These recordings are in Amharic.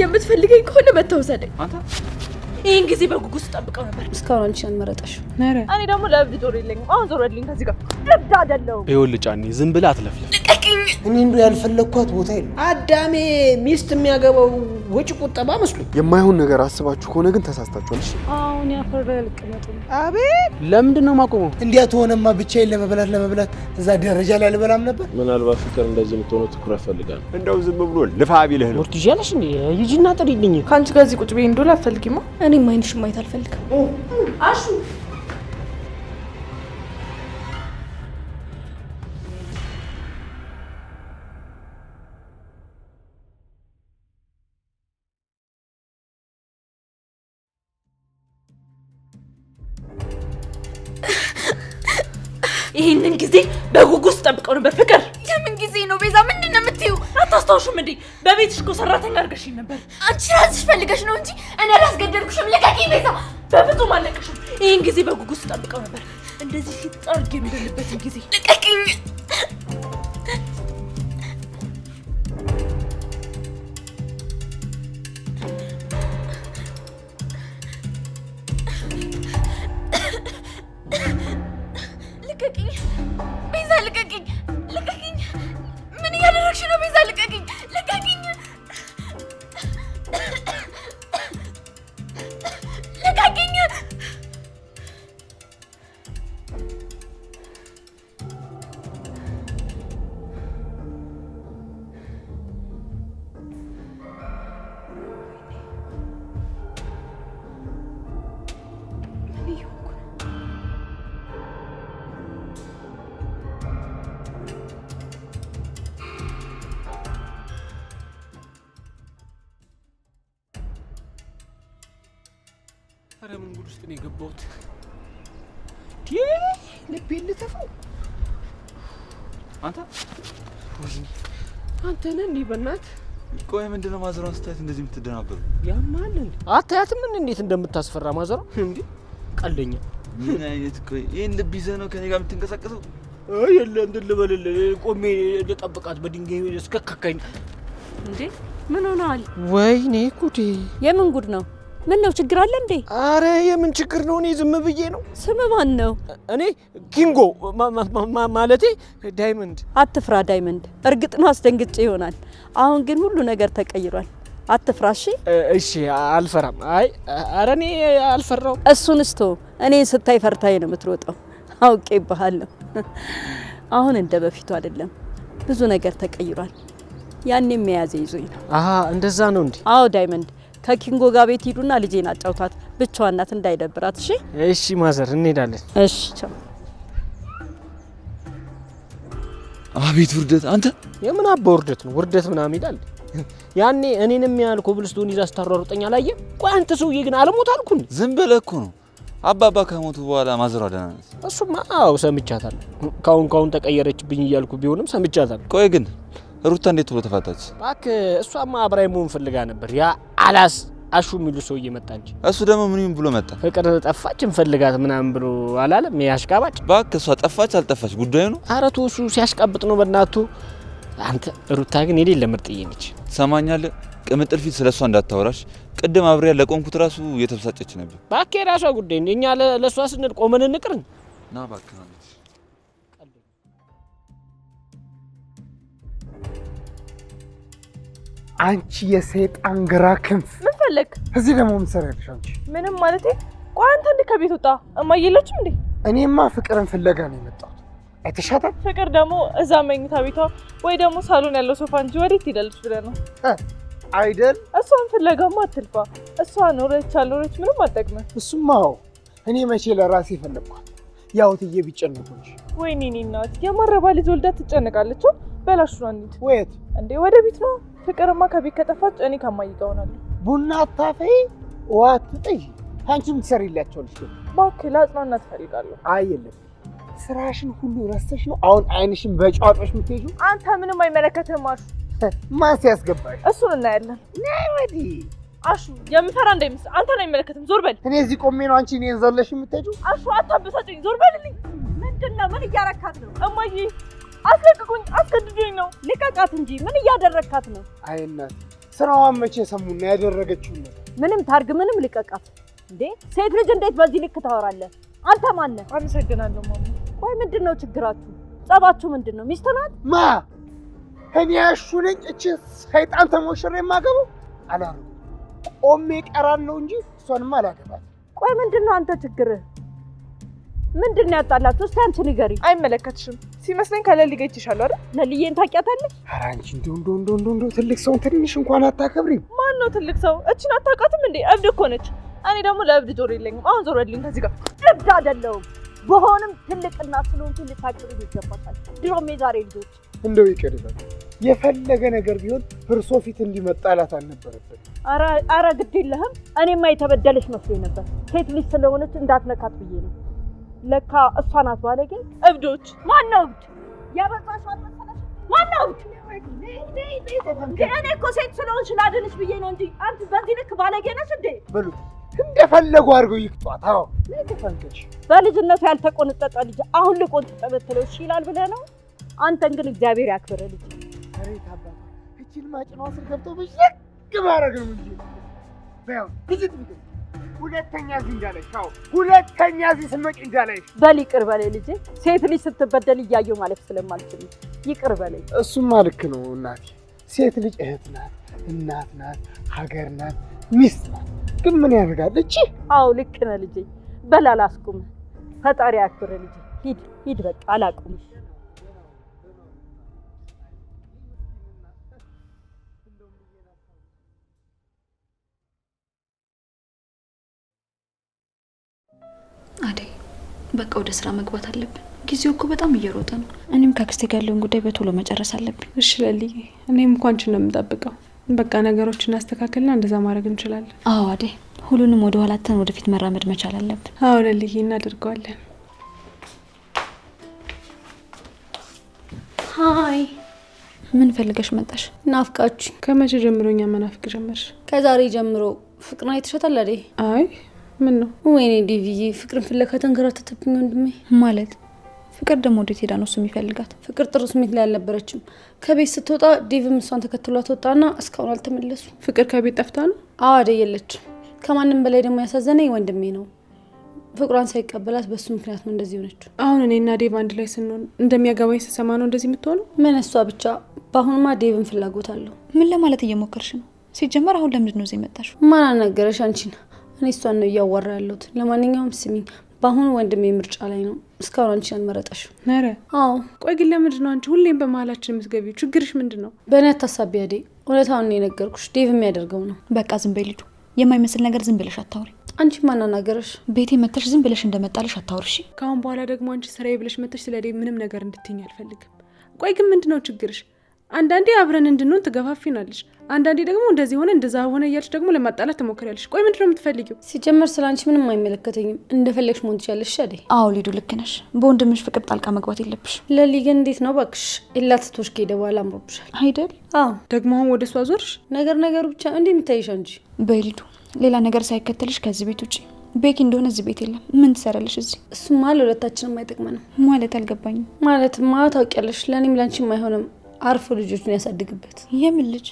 የምትፈልገኝ ከሆነ መተውሰደኝ አንተ ይሄን ጊዜ በጉጉስ ተጠብቀው ነበር እስካሁን አንቺን መረጣሽ ነረ እኔ ደግሞ ለብድ ጆሮ የለኝም አሁን ዞር በልኝ ከዚህ ጋር ለብድ አይደለም ይኸውልህ ጫኔ ዝም ብለህ አትለፍልፍ ልቀቂኝ እኔ እንደው ያልፈለኳት ቦታ የለም አዳሜ ሚስት የሚያገባው ወጪ ቁጠባ መስሎኝ የማይሆን ነገር አስባችሁ ከሆነ ግን ተሳስታችኋል እሺ አሁን ያፈራ ልቀመጥ አቤት ለምንድን ነው ማቆመው እንዲያ ተሆነማ ብቻዬን ለመብላት እዛ ደረጃ ላይ አልበላም ነበር ምናልባት ፍቅር እንደዚህ የምትሆነው ትኩረት ፈልጋል እንደው ዝም ብሎ ልፋ ቢልህ ነው ወርትጃለሽ እንዴ ይጂና ጥሪልኝ ካንቺ ጋር እዚህ ቁጭ ብዬ እንደው አትፈልጊማ እኔ ማይንሽ ማይት አልፈልግም አሹ ይሄንን ጊዜ በጉጉስ ተጠብቀው ነበር ፍቅር የምን ጊዜ ነው ቤዛ ምንድነው የምትዩ አታስታውሽም እንዴ በቤትሽ እኮ ሰራተኛ አድርገሽኝ ነበር አንቺ ራስሽ ፈልገሽ ነው እንጂ እኔ አላስገደልኩሽም ልቀቂኝ ቤዛ በፍጹም አለቅሽም ይሄን ጊዜ በጉጉስ ተጠብቀው ነበር እንደዚህ ሲጣርግ እንደልበት ጊዜ ልቀቂኝ ልቀቂኝ ቤዛ ልቀቂኝ ልቀቂኝ ምን እያደረግሽ ነው ቤዛ ልቀቂኝ ልቀቂኝ ልቀቂኝ ኧረ ምን ጉድ ውስጥ ነው የገባሁት ልቤን ልተፈው አንተ ነህ እንዴ በእናት ቆይ ምንድነው ማዘሯን ስታያት እንደዚህ የምትደናበሩ ያማል እንዴ አታያትም እንዴት እንደምታስፈራ ማዘሯ እንዴ ቀልደኛ ምን አይነት ቆይ ይሄን ልብ ይዘህ ነው ከኔ ጋር የምትንቀሳቀሰው የለ እንትን ልበልልህ ቆሜ ልጠብቃት በድንጋይ እስከከካኝ እንዴ ምን ሆነዋል ወይኔ ጉዴ የምን ጉድ ነው ምን ነው ችግር አለ እንዴ አረ የምን ችግር ነው እኔ ዝም ብዬ ነው ስም ማን ነው እኔ ኪንጎ ማለቴ ዳይመንድ አትፍራ ዳይመንድ እርግጥ ነው አስደንግጬ ይሆናል አሁን ግን ሁሉ ነገር ተቀይሯል አትፍራ እሺ አልፈራም አይ አረ እኔ አልፈራው እሱን እስቶ እኔ ስታይ ፈርታይ ነው የምትሮጠው አውቄብሃለሁ አሁን እንደ በፊቱ አይደለም ብዙ ነገር ተቀይሯል ያኔም መያዜ ይዞኝ ነው እንደዛ ነው እንዴ አዎ ዳይመንድ ከኪንጎ ጋር ቤት ሂዱና ልጄን አጫውታት ብቻዋን ናት እንዳይደብራት እሺ ማዘር እንሄዳለን እሺ ቻው አቤት ውርደት አንተ የምን አባ ውርደት ነው ውርደት ምናምን ይላል ያኔ እኔንም ያል ኮብልስቶን ይዛ አስታሯሩጠኛ ላየ ቆይ አንተ ሰውዬ ግን አልሞት አልኩኝ ዝም ብለህ እኮ ነው አባባ ከሞቱ በኋላ ማዘሯ ደህና ናት እሱማ አዎ ሰምቻታለሁ ካሁን ተቀየረችብኝ እያልኩ ቢሆንም ሰምቻታለሁ ቆይ ግን ሩታ እንዴት ብሎ ተፋታች እባክህ እሷማ አብራኝ መሆን ፈልጋ ነበር ያ አላስ አሹ የሚሉ ሰውዬ መጣ እንጂ እሱ ደግሞ ምን ብሎ መጣ ፍቅር ጠፋች እንፈልጋት ምናምን ብሎ አላለም ያሽቃባጭ እባክህ እሷ ጠፋች አልጠፋች ጉዳዩ ነው ኧረ ተው እሱ ሲያሽቃብጥ ነው በእናቱ አንተ ሩታ ግን የሌለ ምርጥዬ ነች ሰማኛለህ ቅምጥል ፊት ስለሷ እንዳታወራሽ ቅድም አብሬያ ለቆምኩት ራሱ እየተበሳጨች ነበር እባክህ የራሷ ጉዳይ እኛ ለሷ ስንል ቆመን እንቅርን ና እባክህ አንቺ የሰይጣን ግራ ክንፍ ምን ፈለክ እዚህ ደግሞ ምን ሰራልሽ አንቺ ምንም ማለቴ ቆይ አንተ እንደ ከቤት ወጣ እማየለችም እንዴ እኔማ ፍቅርን ፍለጋ ነው የመጣሁት አይተሻታል ፍቅር ደግሞ እዛ መኝታ ቤቷ ወይ ደግሞ ሳሎን ያለው ሶፋ እንጂ ወዴት ትሄዳለች ብለህ ነው አይደል እሷን ፍለጋማ አትልፋ እሷ ኖረች አልኖረች ምንም አጠቅመ እሱማው እኔ መቼ ለራሴ ፈለኳት ያው ትዬ ቢጨነቁሽ ወይኔ እናት የማረባ ልጅ ወልዳ ትጨነቃለች በላሽ ነው እንዴ ወይት እንዴ ወደ ቤት ነው ፍቅርማ ከቤት ከጠፋች እኔ ከማይ ጋር ሆናለሁ ቡና አታፈይ ዋት ጥይ አንቺም ትሰሪላቸው ልጅ እባክህ ላጽናናት እፈልጋለሁ አይደለም ስራሽን ሁሉ ረስተሽ ነው አሁን አይንሽን በጫዋጮች የምትሄጂው አንተ ምንም አይመለከትህም አሹ ማን ሲያስገባሽ እሱን እናያለን ነይ ወዲህ አሹ የምፈራ እንዳይመስል አንተን አይመለከትም ዞር በል እኔ እዚህ ቆሜ ነው አንቺ እኔን ዘለሽ የምትሄጂው አሹ አታበሳጨኝ ዞር በልልኝ ምንድነው ምን እያረካት ነው እማዬ አስለቅቁኝ አስገድዶኝ ነው ልቀቃት እንጂ ምን እያደረካት ነው አይ እናት ስራዋን መቼ ሰሙና ያደረገችውን ነገር ምንም ታርግ ምንም ልቀቃት እንዴ ሴት ልጅ እንዴት በዚህ ልክ ታወራለህ አንተ ማን ነህ አመሰግናለሁ ማማ ቆይ ምንድነው ችግራችሁ ጸባችሁ ምንድነው ሚስት ናት ማ እኔ ያሹ ነኝ እቺ ሰይጣን ተሞሽሬ የማገባው አላሩ ቆሜ ቀራን ነው እንጂ እሷንማ አላገባት ቆይ ምንድነው አንተ ችግርህ ምንድነው ያጣላችሁ እስቲ አንቺ ንገሪ አይመለከትሽም ሲመስለኝ ከለሊ ጋር ይችላል አይደል ለልዬን ታውቂያታለሽ ኧረ አንቺ እንደው ትልቅ ሰው ትንሽ እንኳን አታከብሪም ማን ነው ትልቅ ሰው እቺን አታውቃትም እንዴ እብድ እኮ ነች እኔ ደግሞ ለእብድ ጆሮ የለኝም አሁን ዞረልኝ ከዚህ ጋር እብድ አይደለሁም በሆነም ትልቅና ስለሆንኩ ልታቅሩ ይገባታል ድሮም የዛሬ ልጆች እንደው ይቀርባል የፈለገ ነገር ቢሆን እርሶ ፊት እንዲመጣላት አልነበረበት አረ ግድ የለህም እኔማ የተበደለሽ መስሎኝ ነበር ሴት ልጅ ስለሆነች እንዳትነካት ብዬ ነው ለካ እሷ ናት ባለጌ እብዶች ማን ነው እብድ ያበዛሽ አልመሰለሽ ማን ነው እብድ እኔ እኮ ሴት ስለሆንሽ ላድንሽ ብዬ ነው እንጂ አንቺ በዚህ ልክ ባለጌ ነሽ እንዴ በሉ እንደፈለጉ አድርገው ይቅጧት አዎ ለተፈንከሽ በልጅነቱ ያልተቆነጠጠ ልጅ አሁን ልቆንጥጥ ብትለው እሺ ይላል ብለህ ነው አንተን ግን እግዚአብሔር ያክብርህ ልጅ አሬት አባ እቺን ማጭኗ ስር ገብቶ ብሽክ ማረግ ነው እንጂ ባው ልጅት ቢገኝ ሁለተኛ እዚህ እንዳለሽ አዎ ሁለተኛ እዚህ ስመጭ እንዳለሽ በል ይቅር በለኝ ልጄ ሴት ልጅ ስትበደል እያየሁ ማለት ስለማልችል ይቅር በለኝ እሱማ ልክ ነው እናቴ ሴት ልጅ እህት ናት እናት ናት ሀገር ናት ሚስት ናት ግን ምን ያደርጋል እቺ አዎ ልክ ነህ ልጄ በል አላስቁም ፈጣሪ ያክብርህ ልጄ ሂድ በቃ አላቁም አደይ በቃ ወደ ስራ መግባት አለብን ጊዜው እኮ በጣም እየሮጠ ነው እኔም ከአክስቴ ጋር ያለውን ጉዳይ በቶሎ መጨረስ አለብኝ እሺ ለልዬ እኔም እንኳን አንቺን ነው የምጠብቀው በቃ ነገሮችን እናስተካክልና እንደዛ ማድረግ እንችላለን አዎ አደይ ሁሉንም ወደ ኋላተን ወደፊት መራመድ መቻል አለብን አዎ ለልዬ እናደርገዋለን ሃይ ምን ፈልገሽ መጣሽ ናፍቃችሁ ከመቼ ጀምሮኛ መናፍቅ ጀመርሽ ከዛሬ ጀምሮ ፍቅር አይተሻታል አይደል አይ ምን ነው ወይኔ ዲቪዬ ፍቅርን ፍለጋ ተንከራተተብኝ ወንድሜ ማለት ፍቅር ደግሞ ወዴት ሄዳ ነው እሱ የሚፈልጋት ፍቅር ጥሩ ስሜት ላይ አልነበረችም ከቤት ስትወጣ ዲቭም እሷን ተከትሏት ወጣና እስካሁን አልተመለሱ ፍቅር ከቤት ጠፍታ ነው አዎ አይደል የለችም ከማንም በላይ ደግሞ ያሳዘነኝ ወንድሜ ነው ፍቅሯን ሳይቀበላት በሱ ምክንያት ነው እንደዚህ ሆነችው አሁን እኔና ዴቭ አንድ ላይ ስንሆን እንደሚያገባኝ ስሰማ ነው እንደዚህ የምትሆነው ምን እሷ ብቻ በአሁንማ ዴቭን ፍላጎት አለው ምን ለማለት እየሞከርሽ ነው ሲጀመር አሁን ለምንድን ነው እዚህ መጣሽ ማን አናገረሽ አንቺን እኔ እሷን ነው እያወራ ያለሁት ለማንኛውም ስሚኝ በአሁኑ ወንድሜ ምርጫ ላይ ነው እስካሁን አንቺ አልመረጠሽ ነረ አዎ ቆይ ግን ለምንድን ነው አንቺ ሁሌም በመሀላችን የምትገቢው ችግርሽ ምንድን ነው በእኔ አታሳቢ አይደል እውነታውን ነው የነገርኩሽ ዴቭ የሚያደርገው ነው በቃ ዝም በይ ልጁ የማይመስል ነገር ዝም ብለሽ አታውሪ አንቺ ማን አናገረሽ ቤቴ መተሽ ዝም ብለሽ እንደመጣልሽ አታውሪሽ ካሁን በኋላ ደግሞ አንቺ ስራዬ ብለሽ መተሽ ስለ ዴቭ ምንም ነገር እንድትይኝ አልፈልግም ቆይ ግን ምንድነው ችግርሽ አንዳንዴ አብረን እንድንሆን ትገፋፊናለሽ አንዳንዴ ደግሞ እንደዚህ ሆነ እንደዛ ሆነ እያልሽ ደግሞ ለማጣላት ትሞክሪያለሽ ቆይ ምንድነው የምትፈልጊው ሲጀመር ስላንቺ ምንም አይመለከተኝም እንደፈለግሽ መሆን ትችያለሽ አይደል አዎ ሊዱ ልክ ነሽ በወንድምሽ ፍቅር ጣልቃ መግባት የለብሽ ለሊ ግን እንዴት ነው ባክሽ ኢላትቶሽ ከሄደ በኋላ አምሮብሻል አይደል አዎ ደግሞ አሁን ወደ እሷ ዞርሽ ነገሩ ብቻ እንዴ የምታይሽ እንጂ በሊዱ ሌላ ነገር ሳይከተልሽ ከዚህ ቤት ውጪ ቤኪ እንደሆነ እዚህ ቤት የለም ምን ትሰራለሽ እዚህ እሱማ ለሁለታችንም አይጠቅመንም ማለት አልገባኝም ማለትማ ታውቂያለሽ ለኔም ላንቺም አይሆንም አርፎ ልጆችን ያሳድግበት የምን ልጅ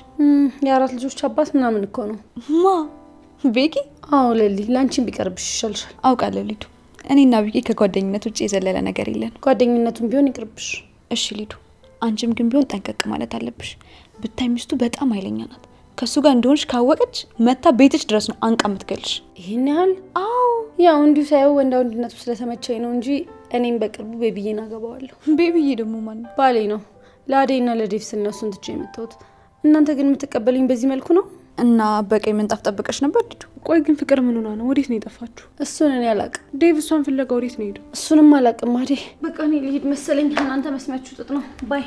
የአራት ልጆች አባት ምናምን እኮ ነው ማ ቤኪ አዎ ለሊ ላንቺም ቢቀርብሽ ይሻልሻል አውቃለሁ ሊዱ እኔና ቤኪ ከጓደኝነት ውጪ የዘለለ ነገር የለን ጓደኝነቱን ቢሆን ይቅርብሽ እሺ ሊዱ አንቺም ግን ቢሆን ጠንቀቅ ማለት አለብሽ ብታይ ሚስቱ በጣም ኃይለኛ ናት ከሱ ጋር እንደሆንሽ ካወቀች መታ ቤትሽ ድረስ ነው አንቃ የምትገልሽ ይሄን ያህል አዎ ያው እንዲሁ ሳይው ወንድነቱ ስለተመቸኝ ነው እንጂ እኔም በቅርቡ ቤቢዬን አገባዋለሁ ቤቢዬ ደግሞ ማን ነው ባሌ ነው ለአዴና ለዴቭ ስነሱን ትቼ የመጣሁት እናንተ ግን የምትቀበሉኝ በዚህ መልኩ ነው እና በቀይ ምንጣፍ ጠብቀሽ ነበር ዲዱ ቆይ ግን ፍቅር ምን ሆና ነው ወዴት ነው የጠፋችሁ እሱን እኔ አላቅም ዴቭ እሷን ፍለጋ ወዴት ነው ሄደው እሱንም አላቅም አዴ በቃ እኔ ልሂድ መሰለኝ እናንተ መስሚያችሁ ጥጥ ነው ባይ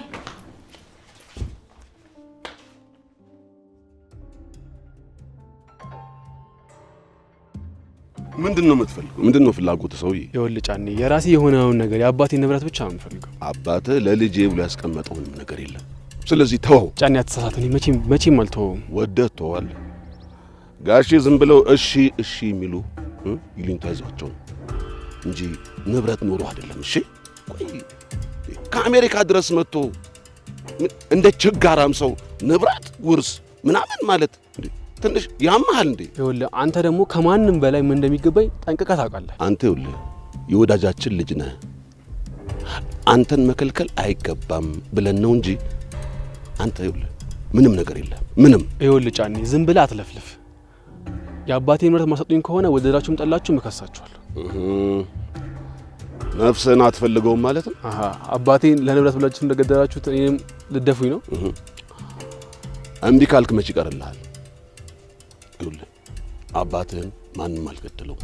ምንድነው የምትፈልገው ምንድነው ፍላጎት ሰውዬ ይኸውልህ ጫኔ የራሴ የሆነውን ነገር የአባቴ ንብረት ብቻ ነው የምፈልገው አባትህ ለልጄ ብሎ ያስቀመጠው ምንም ነገር የለም ስለዚህ ተወው ጫኔ አትሳሳተኝ መቼም አልተወውም ወደህ ተወዋለህ ጋሼ ዝም ብለው እሺ እሺ የሚሉ ይሉኝታ ይዟቸው እንጂ ንብረት ኖሮ አይደለም እሺ ቆይ ከአሜሪካ ድረስ መጥቶ እንደ ችጋራም ሰው ንብረት ውርስ ምናምን ማለት ትንሽ ያማል እንዴ? ይኸውልህ አንተ ደግሞ ከማንም በላይ ምን እንደሚገባኝ ጠንቅቀህ ታውቃለህ። አንተ ይኸውልህ የወዳጃችን ልጅ ነህ። አንተን መከልከል አይገባም ብለን ነው እንጂ አንተ ይኸውልህ ምንም ነገር የለም ምንም። ይኸውልህ ጫኔ ዝም ብለህ አትለፍልፍ። የአባቴን ንብረት ማሰጡኝ ከሆነ ወደዳችሁም ጠላችሁም እከሳችኋለሁ። ነፍስህን አትፈልገውም ማለት ነው? አባቴን ለንብረት ብላችሁ እንደገደላችሁት እኔም ልደፉኝ ነው? እምቢ ካልክ መች ይቀርልሃል? ይኸውልህ አባትህን ማንም አልገደለውም።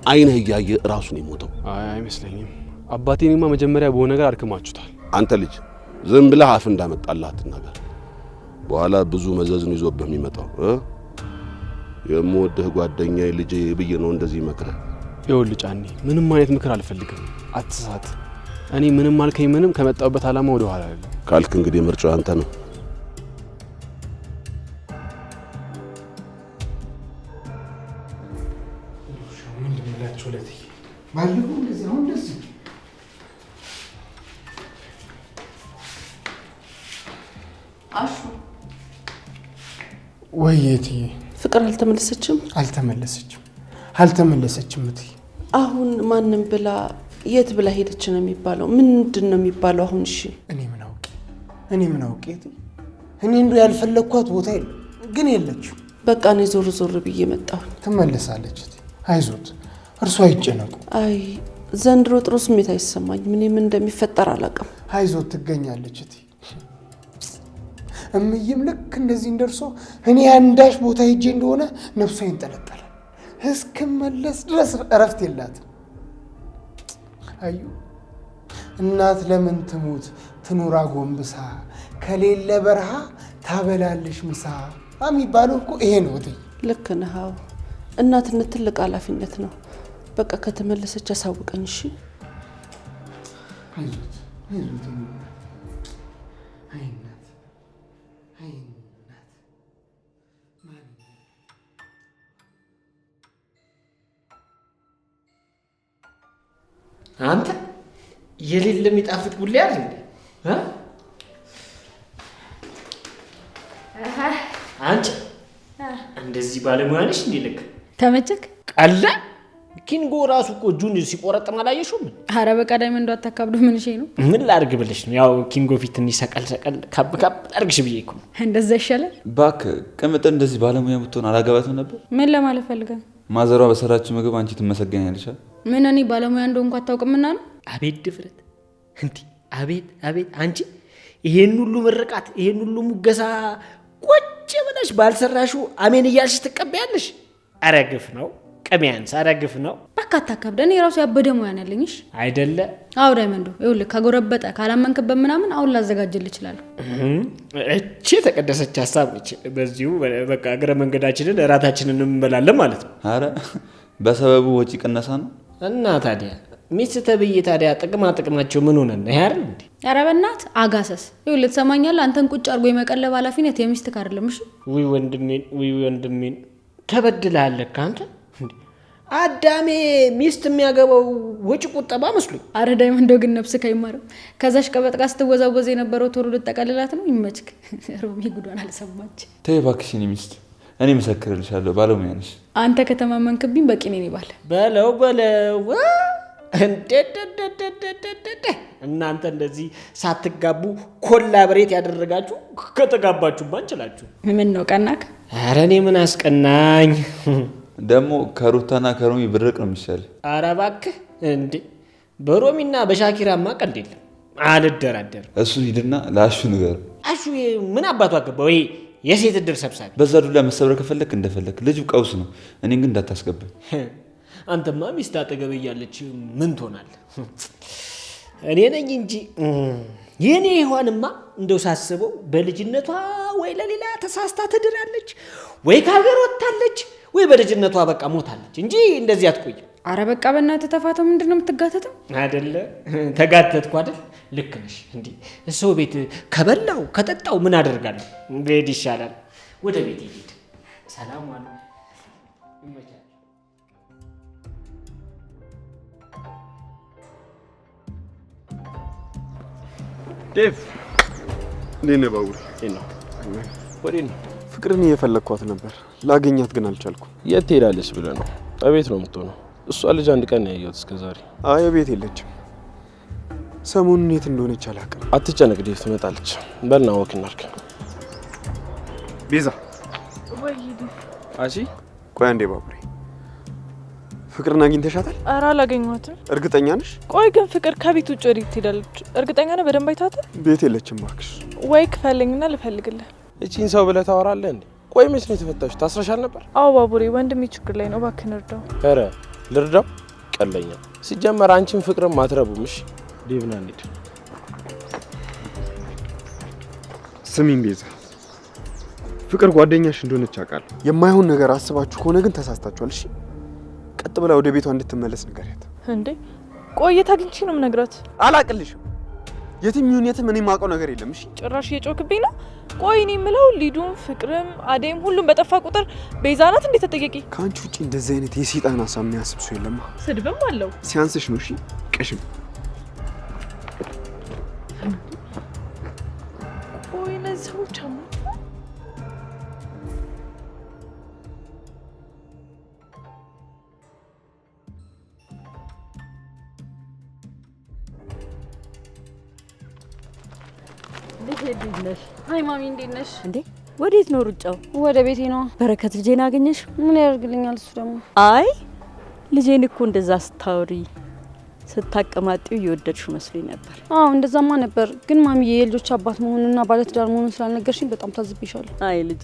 አይንህ እያየ ራሱን የሞተው። አይመስለኝም። አባቴንማ መጀመሪያ በሆነ ነገር አድክማችሁታል። አንተ ልጅ ዝም ብለህ አፍ እንዳመጣልህ አትናገር። በኋላ ብዙ መዘዝን ይዞብህ የሚመጣው የምወድህ ጓደኛዬ ልጄ ብዬ ነው እንደዚህ መክረህ። ይኸውልህ ጫኔ ምንም አይነት ምክር አልፈልግም። አትሳት። እኔ ምንም አልከኝ ምንም ከመጣሁበት ዓላማ ወደ ኋላ አይደለም ካልክ እንግዲህ ምርጫው አንተ ነው። ባለፈው እንደዚህ አሁን ደስ አሹ ወይዬ ፍቅር አልተመለሰችም እትዬ። አሁን ማንም ብላ የት ብላ ሄደች ነው የሚባለው? ምንድን ነው የሚባለው አሁን? እሺ እኔ ምን አውቄ እትዬ። እኔ እንደው ያልፈለግኳት ቦታ የለም ግን የለችም። በቃ እኔ ዞር ዞር ብዬ መጣሁ። ትመለሳለች እትዬ፣ አይዞት፣ እርሷ አይጨነቁ። አይ ዘንድሮ ጥሩ ስሜት አይሰማኝም። እኔ ምን እንደሚፈጠር አላውቅም። አይዞት፣ ትገኛለች እትዬ። እምዬም ልክ እንደዚህ እንደርሶ እኔ አንዳች ቦታ ሄጄ እንደሆነ ነፍሷ ይንጠለጠላል። እስክመለስ ድረስ እረፍት የላትም። አዩ እናት ለምን ትሙት ትኑራ ጎንብሳ፣ ከሌለ በረሃ ታበላለሽ ምሳ የሚባለው እኮ ይሄ ነው እትዬ። ልክ ነህ። አዎ እናትነት ትልቅ ኃላፊነት ነው። በቃ ከተመለሰች አሳውቀኝ እሺ። አይዞት። አንተ የሌለ የሚጣፍጥ ቡሌ አይደል እንዴ? አንቺ እንደዚህ ባለሙያ ነሽ እንዴ? ልክ ተመቸክ? ቀላ ኪንጎ ራሱ እኮ እጁን ሲቆረጥም አላየሽውም? ኧረ በቃ ዳይመንድ እንደው አታካብዱ። ምን እሺ ነው? ምን ላድርግ ብለሽ ነው? ያው ኪንጎ ፊት ትንሽ ሰቀል ካብ አድርግሽ ብዬ እኮ ነው። እንደዛ ይሻላል። እባክህ ቅምጥል እንደዚህ ባለሙያ ብትሆን አላገባትም ነበር። ምን ለማለት ፈልገህ? ማዘሯ በሰራችው ምግብ አንቺ ትመሰገኛለሽ። ምን እኔ ባለሙያ እንደሆንኩ አታውቅምና ነው? አቤት ድፍረት! እንዴ አቤት! አንቺ ይሄን ሁሉ ምርቃት፣ ይሄን ሁሉ ሙገሳ ቁጭ ብለሽ ባልሰራሽው አሜን እያልሽ ትቀበያለሽ? ኧረ ግፍ ነው። ቀሚያንስ ኧረ ግፍ ነው። በቃ አታካብደ። እኔ ራሱ ያበደ ሙያ ነው ያለኝሽ አይደለ? አዎ ዳይመንዶ፣ ይኸውልህ ከጎረበጠ ካላመንክበት ምናምን አሁን ላዘጋጅልህ እችላለሁ። እቺ የተቀደሰች ሀሳብ ነች። በዚሁ በቃ እግረ መንገዳችንን እራታችንን እንበላለን ማለት ነው። ኧረ በሰበቡ ወጪ ቅነሳ ነው። እና ታዲያ ሚስት ተብዬ ታዲያ ጥቅማቸው ምን ሆነን ነው ያር እንዴ? ኧረ በእናትህ አጋሰስ። ይኸውልህ ትሰማኛለህ? አንተን ቁጭ አድርጎ የመቀለብ ኃላፊነት የሚስትህ አይደለም። እሺ ውይ ወንድሜን ተበድለሃል እኮ አንተ። አዳሜ ሚስት የሚያገባው ወጪ ቁጠባ መስሎኝ። አረ ዳይመንዶ ግን ነፍስ ከይማረው ከዛሽ ቀበጥ ጋር ስትወዛወዝ የነበረው ቶሎ ልጠቀልላት ነው። ይመችክ። ሮሚ ጉዷን አልሰማች። ተይ እባክሽ የእኔ ሚስት፣ እኔ መሰክርልሻለሁ፣ ባለሙያ ነሽ። አንተ ከተማመንክብኝ በቂ ነኝ ባለ በለው እናንተ እንደዚህ ሳትጋቡ ኮላብሬት ያደረጋችሁ ከተጋባችሁ ባንችላችሁ ምን ነው ቀናክ? ኧረ እኔ ምን አስቀናኝ? ደግሞ ከሩታና ከሮሚ ብርቅ ነው የሚሻል። ኧረ እባክህ እንዴ! በሮሚና በሻኪራማ ቀልድ የለም። አልደራደርም። እሱ ሂድና ለአሹ ንገር። አሹ ምን አባቱ አገባ ወይ? የሴት እድር ሰብሳቢ። በዛ ዱላ መሰብረ ከፈለክ እንደፈለክ። ልጅ ቀውስ ነው። እኔን ግን እንዳታስገባኝ። አንተማ ሚስት አጠገብ እያለች ምን ትሆናለህ? እኔ ነኝ እንጂ የኔ ሔዋንማ እንደው ሳስበው በልጅነቷ ወይ ለሌላ ተሳስታ ትድራለች፣ ወይ ከሀገር ወጥታለች፣ ወይ በልጅነቷ በቃ ሞታለች እንጂ እንደዚህ አትቆይም። አረ በቃ በእናትህ ተፋተው። ምንድን ነው የምትጋተተው? አይደለ? ተጋተትኩ አይደል? ልክ ነሽ። እንዴ ሰው ቤት ከበላው ከጠጣው ምን አደርጋለሁ? ቤት ይሻላል። ወደ ቤት ይሄድ። ሰላም አለ። ዴቭ እንዴት ነህ? ባቡሬ ወዴት ነው? ፍቅርን እየፈለግኳት ነበር፣ ላገኛት ግን አልቻልኩም። የት ትሄዳለች ብለህ ነው? እቤት ነው የምትሆነው። እሷ ልጅ አንድ ቀን ያየሁት እስከዛሬ። አይ ቤት የለችም። ሰሞኑን የት እንደሆነች አላውቅም። አትጨነቅ ዴቭ፣ ትመጣለች። በልና ወክ እናድርግ። ቤዛ ወይ አሺ፣ ቆይ አንዴ ባቡሬ፣ ፍቅርን አግኝተሻታል? ኧረ አላገኘኋትም። እርግጠኛ ነሽ? ቆይ ግን ፍቅር ከቤት ውጭ ወዴት ትሄዳለች? እርግጠኛ ነህ? በደንብ አይታታል? ቤት የለችም እባክሽ። ወይ ክፈልኝና ልፈልግልህ። እቺን ሰው ብለህ ታወራለህ እንዴ? ቆይ መች ነው የተፈታሽው? ታስረሻል ነበር? አዎ ባቡሬ፣ ወንድሜ ችግር ላይ ነው፣ እባክህን እርዳው። ኧረ ልርዳው? ቀለኛ። ሲጀመር አንቺን ፍቅርም አትረቡምሽ። ዴቭ ና እንሂድ። ስሚኝ ቤዛ፣ ፍቅር ጓደኛሽ እንደሆነች አውቃለሁ። የማይሆን ነገር አስባችሁ ከሆነ ግን ተሳስታችኋል። እሺ ቀጥ ብላ ወደ ቤቷ እንድትመለስ ንገሪያት። እንዴ ቆይ የት አግኝቼ ነው የምነግራት? አላቅልሽም። የትም ይሁን የትም እኔ የማውቀው ነገር የለም። እሺ ጭራሽ እየጮክብኝ ነው። ቆይ እኔ የምለው ሊዱም ፍቅርም አዴም ሁሉም በጠፋ ቁጥር ቤዛ ናት እንዴ ተጠያቂ? ከአንቺ ውጪ እንደዚህ አይነት የሰይጣን ሀሳብ የሚያስብ ሰው የለማ። ስድብም አለው። ሲያንስሽ ነው። እሺ ቀሽም። ቆይ እነዚህ ሰዎች አሉ። እንዴት ነሽ? አይ ማሚ እንዴት ነሽ? እንዴ ወዴት ነው ሩጫው? ወደ ቤቴ ነው። በረከት ልጄን አገኘሽ? ምን ያደርግልኛል እሱ ደግሞ? አይ ልጄን እኮ እንደዛ ስታወሪ ስታቀማጢው እየወደድሽው መስሎኝ ነበር። አዎ እንደዛማ ነበር፣ ግን ማሚዬ የልጆች አባት መሆኑንና ባለትዳር መሆኑን ስላልነገርሽኝ በጣም ታዝብሻለሁ። አይ ልጄ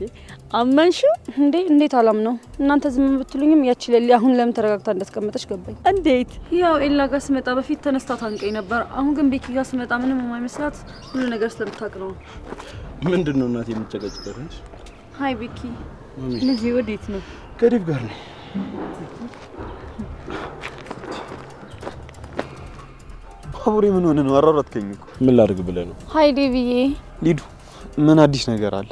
አመንሽው እንዴ? እንዴት አላምነው? እናንተ ዝም ብትሉኝም ያቺ ሌሊ አሁን ለምን ተረጋግታ እንዳስቀመጠች ገባኝ። እንዴት? ያው ኤላ ጋር ስመጣ በፊት ተነስታ ታንቀኝ ነበር። አሁን ግን ቤኪ ጋር ስመጣ ምንም የማይመስላት ሁሉ ነገር ስለምታውቅ ነው። ምንድነው እናቴ የምትጨቀጭቀው እንጂ? ሃይ ቤኪ። ልጄ ወዴት ነው? ከዴቭ ጋር ነው። ባቡሬ ምን ሆነ ነው? አራራትከኝ እኮ። ምን ላድርግ ብለህ ነው? ሃይ ዴቪዬ። ሊዱ ምን አዲስ ነገር አለ?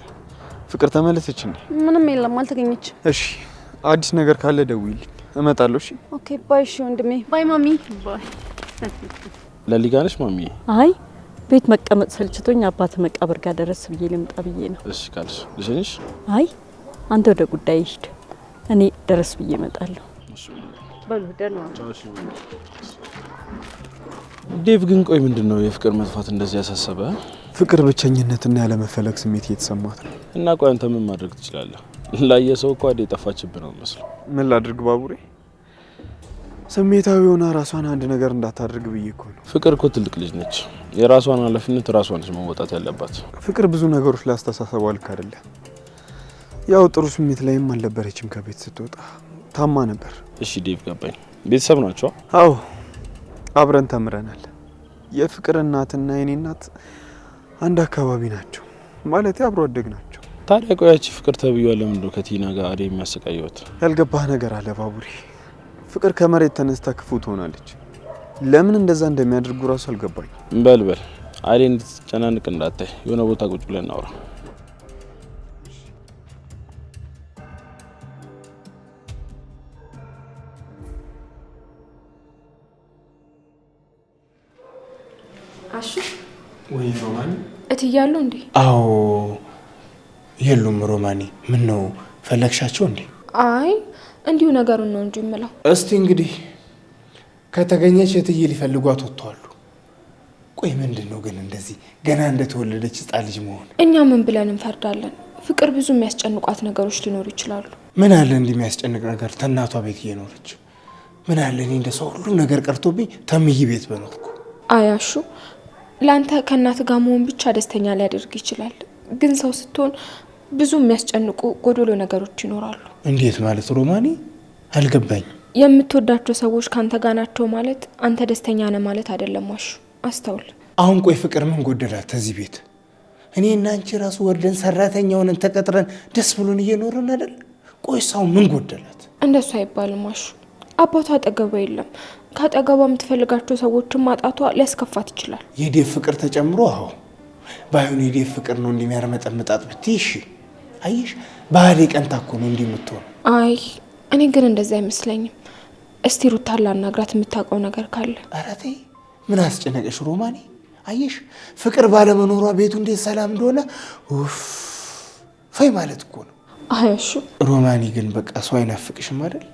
ፍቅር ተመለሰች እንዴ? ምንም የለም፣ አልተገኘችም። እሺ አዲስ ነገር ካለ ደውይልኝ፣ እመጣለሁ። እሺ ኦኬ ባይ። እሺ ወንድሜ ባይ። ማሚ ባይ። ለሊጋ ነሽ ማሚ? አይ ቤት መቀመጥ ሰልችቶኝ አባት መቃብር ጋር ደረስ ብዬ ልምጣ ብዬ ነው። እሺ ካልሽ ልሽንሽ? አይ አንተ ወደ ጉዳይ ሂድ፣ እኔ ደረስ ብዬ እመጣለሁ። በሉ ደህና ነው። ዴቭ ግን ቆይ ምንድነው የፍቅር መጥፋት እንደዚህ ያሳሰበ? ፍቅር ብቸኝነትና ያለመፈለግ ስሜት እየተሰማት ነው። እና ቆይ አንተ ምን ማድረግ ትችላለህ? ላየ ሰው እኮ አዴ ጠፋችብህ ነው መስሎ። ምን ላድርግ ባቡሬ? ስሜታዊ ሆና ራሷን አንድ ነገር እንዳታደርግ ብዬ እኮ ነው። ፍቅር እኮ ትልቅ ልጅ ነች። የራሷን ኃላፊነት ራሷ ነች መወጣት ያለባት። ፍቅር ብዙ ነገሮች ላይ አስተሳሰቧ ልክ አይደለም። ያው ጥሩ ስሜት ላይም አልነበረችም። ከቤት ስትወጣ ታማ ነበር። እሺ ዴቭ ገባኝ። ቤተሰብ ናቸው? አዎ አብረን ተምረናል። የፍቅር እናትና የኔ እናት አንድ አካባቢ ናቸው፣ ማለት አብሮ አደግ ናቸው። ታዲያ ቆያቺ ፍቅር ተብዬዋ ለምንድን ነው ከቲና ጋር አዴ የሚያሰቃየውት? ያልገባህ ነገር አለ ባቡሬ። ፍቅር ከመሬት ተነስታ ክፉ ትሆናለች። ለምን እንደዛ እንደሚያደርጉ ራሱ አልገባኝ። በልበል አዴ እንድትጨናንቅ እንዳታይ፣ የሆነ ቦታ ቁጭ ብለን እናውራ። አሹ ወይ ሮማኒ እትያሉ እንዴ? አዎ የሉም። ሮማኒ ምን ነው ፈለግሻቸው እንዴ? አይ እንዲሁ ነገሩን ነው እንጂ የምለው። እስቲ እንግዲህ ከተገኘች እትዬ ሊፈልጓት ወጥተዋሉ። ቆይ ምንድን ነው ግን እንደዚህ ገና እንደተወለደች ሕፃን ልጅ መሆን? እኛ ምን ብለን እንፈርዳለን? ፍቅር ብዙ የሚያስጨንቋት ነገሮች ሊኖሩ ይችላሉ። ምን አለ እንዲህ የሚያስጨንቅ ነገር ተናቷ ቤት እየኖረች ምን አለ እኔ እንደ ሰው ሁሉም ነገር ቀርቶብኝ ተምይ ቤት በኖርኩ። አይ አሹ ለአንተ ከእናት ጋር መሆን ብቻ ደስተኛ ሊያደርግ ይችላል። ግን ሰው ስትሆን ብዙ የሚያስጨንቁ ጎዶሎ ነገሮች ይኖራሉ። እንዴት ማለት ሮማኒ? አልገባኝ። የምትወዳቸው ሰዎች ካንተ ጋር ናቸው ማለት አንተ ደስተኛ ነህ ማለት አይደለም። አሹ አስተውል። አሁን ቆይ ፍቅር ምን ጎደላት እዚህ ቤት? እኔ እና አንቺ ራሱ ወርደን ሰራተኛ ሆነን ተቀጥረን ደስ ብሎን እየኖርን አይደል? ቆይ ሰው ምን ጎደላት? እንደሱ አይባልም አሹ። አባቷ አጠገቧ የለም። ካጠገቧ የምትፈልጋቸው ሰዎችን ማጣቷ ሊያስከፋት ይችላል። የዴቭ ፍቅር ተጨምሮ አዎ ባይሆን የዴቭ ፍቅር ነው እንደሚያርመጠምጣት ብትይ እሺ። አየሽ ባህሪ ቀንታ እኮ ነው እንዲህ የምትሆን። አይ እኔ ግን እንደዛ አይመስለኝም። እስቲ ሩታን ላናግራት የምታውቀው ነገር ካለ። ኧረ ተይ ምን አስጨነቀሽ ሮማኒ? አየሽ ፍቅር ባለመኖሯ ቤቱ እንዴት ሰላም እንደሆነ ኡፍ ፋይ ማለት እኮ ነው። አያሹ ሮማኒ ግን በቃ ሰው አይናፍቅሽም አይደል?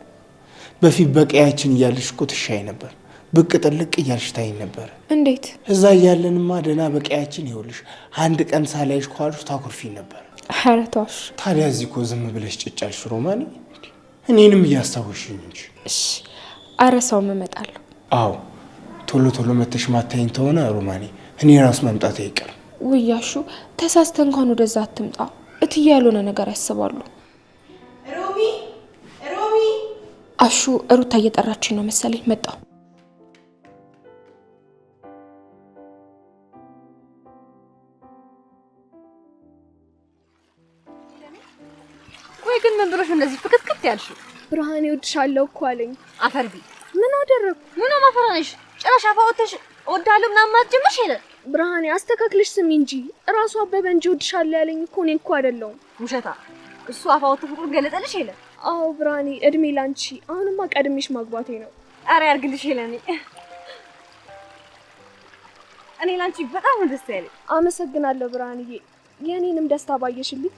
በፊት በቀያችን እያለሽ እኮ ትሻይ ነበር። ብቅ ጥልቅ እያልሽ ታይ ነበር። እንዴት? እዛ እያለንማ ደህና በቀያችን ይኸውልሽ፣ አንድ ቀን ሳላይሽ ኳልሽ ታኩርፊ ነበር። ኧረ ተዋሽ። ታዲያ እዚህ እኮ ዝም ብለሽ ጭጫልሽ ሮማኒ። እኔንም እያስታወሽኝ እንጂ። እሺ አረሳውም እመጣለሁ። አዎ ቶሎ ቶሎ መተሽ ማታይኝ ተሆነ ሮማኒ እኔ ራሱ መምጣት አይቀርም። ውያሹ ተሳስተ እንኳን ወደዛ አትምጣ። እትዬ ያልሆነ ነገር ያስባሉ። ሮሚ ሮሚ። አሹ ሩታ እየጠራችኝ ነው መሰለኝ። መጣሁ። ቆይ ግን ምን ብሎሽ እንደዚህ ፍክትክት ያልሽው? ብርሃኔ እወድሻለሁ እኮ አለኝ። አፈርቢ። ምን አደረኩ? ምን ማፈራነሽ? ጭራሽ አፋወተሽ እወዳለሁ ምናምን ማትጀምርሽ የለ። ብርሃኔ አስተካክለሽ ስሚ እንጂ እራሱ አበበ እንጂ እወድሻለሁ ያለኝ እኮ እኔ እኮ አይደለሁም። ውሸታ። እሱ አፋወተ ፍቅሩን ገለጠልሽ የለ። አዎ ብርሃኔ እድሜ ላንቺ። አሁንማ ቀድሜሽ ማግባቴ ነው። አረ ያርግልሽ የለኔ። እኔ ላንቺ በጣም ደስ ያለኝ። አመሰግናለሁ ብርሃንዬ። የኔንም ደስታ ባየሽልኝ።